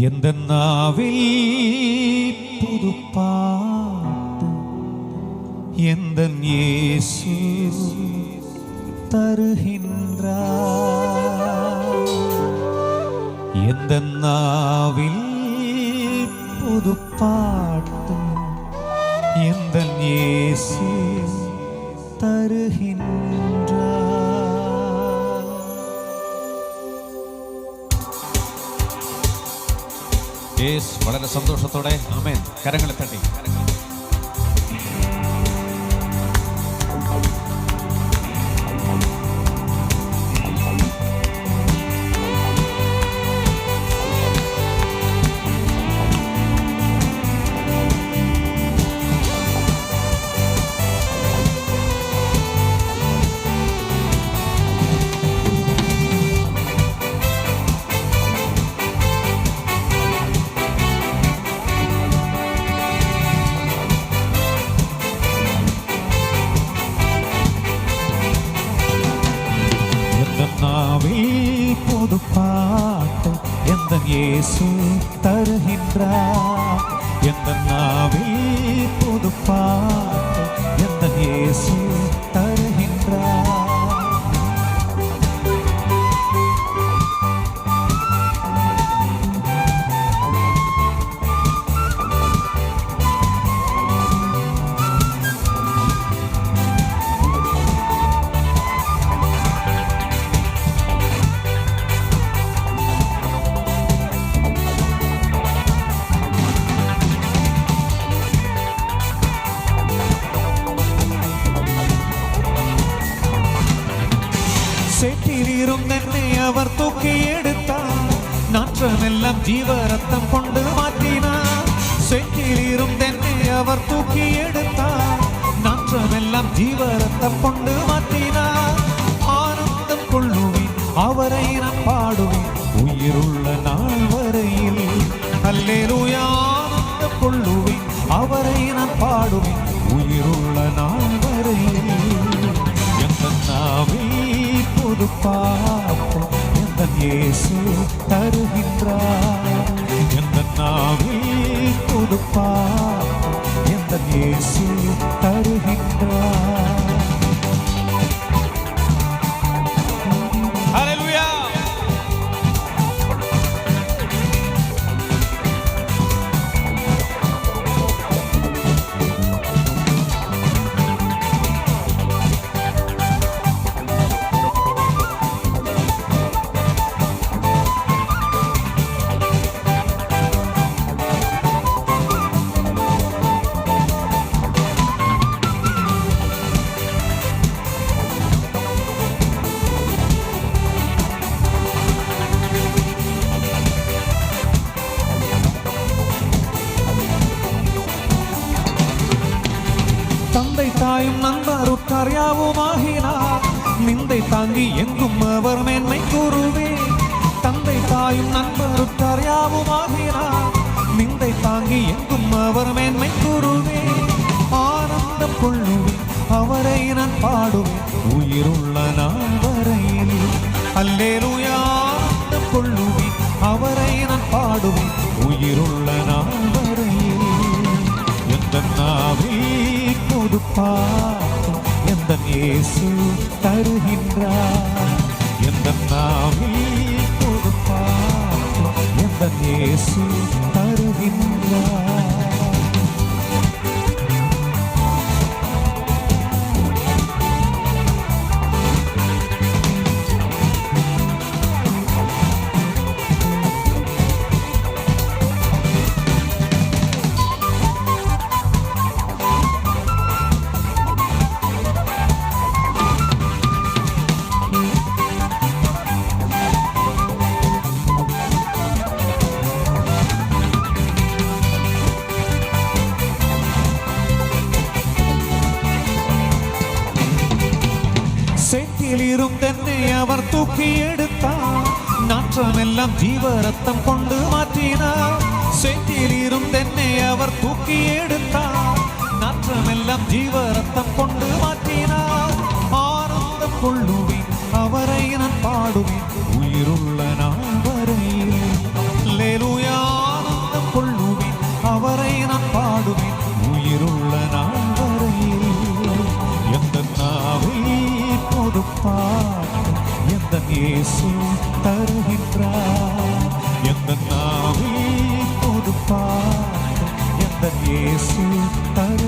எந்த நாவில் புதுப்பாட்டு எந்த இயேசு தருகின்றார். எந்த நாவில் புதுப்பாட்டு எந்த இயேசு தருகின்றார். വളരെ സന്തോഷത്തോടെ ആമേൻ കരങ്ങളെ തട്ടി. புது பாட்டு எந்த இயேசு தருகின்றார். எந்த நாவில் புது பாட்டு எந்த இயேசு தருகின்றார். சேற்றிலிருந்தென்னை அவர் தூக்கி எடுத்தார். நாற்றமெல்லாம் ஜீவ ரத்தம் கொண்டு மாற்றினார். சேற்றிலிருந்தென்னை அவர் தூக்கி எடுத்தார். நாற்றமெல்லாம் ஜீவ ரத்தம் கொண்டு மாற்றினார். ஆனந்தம் கொள்ளுவேன் அவரை நான் பாடுவேன் உயிருள்ள நாள் வரையில். அல்லேலூயா. ஆனந்தம் கொள்ளுவேன் அவரை நான் பாடுவேன் உயிருள்ள நாள் வரையில். எந்த நாவில் புது பாட்டு எந்த இயேசு தருகின்றார். எந்த நாவில் புது பாட்டு எந்த இயேசு தருகின்றார். ஹல்லேலூயா. தந்தை தாயும் நண்பர் உற்றார் யாவுமாகினார். நிந்தை தாங்கி எங்கும் அவர் மேன்மை கூறுவே. தந்தை தாயும் நண்பர் உற்றார் யாவுமாகினார். நிந்தை தாங்கி எங்கும் அவர் மேன்மை கூறுவே. ஆனந்தம் கொள்ளுவேன் அவரை நான் பாடுவேன் உயிருள்ள நாள் வரையில். அல்லேலூயா. ஆனந்தம் கொள்ளுவேன் அவரை நான் பாடுவேன் உயிருள்ள நாள் வரையில். எந்த நாவில் புது பாட்டு எந்த இயேசு தருகின்றார். எந்த நாவில் புது பாட்டு எந்த இயேசு தருகின்றார். சேற்றிலிருந்தென்னை அவர் தூக்கி எடுத்தார். நாற்றமெல்லாம் ஜீவ ரத்தம் கொண்டு மாற்றினார். சேற்றிலிருந்தென்னை அவர் தூக்கி எடுத்தார். நாற்றமெல்லாம் ஜீவ ரத்தம் கொண்டு மாற்றினார். ஆனந்தம் கொள்ளுவேன் அவரை நான் பாடுவேன் உயிருள்ள நாள் வரையில். அல்லேலூயா. இயேசு தருகின்றார். எந்த நாவில் புது பாட்டு எந்த இயேசு தரு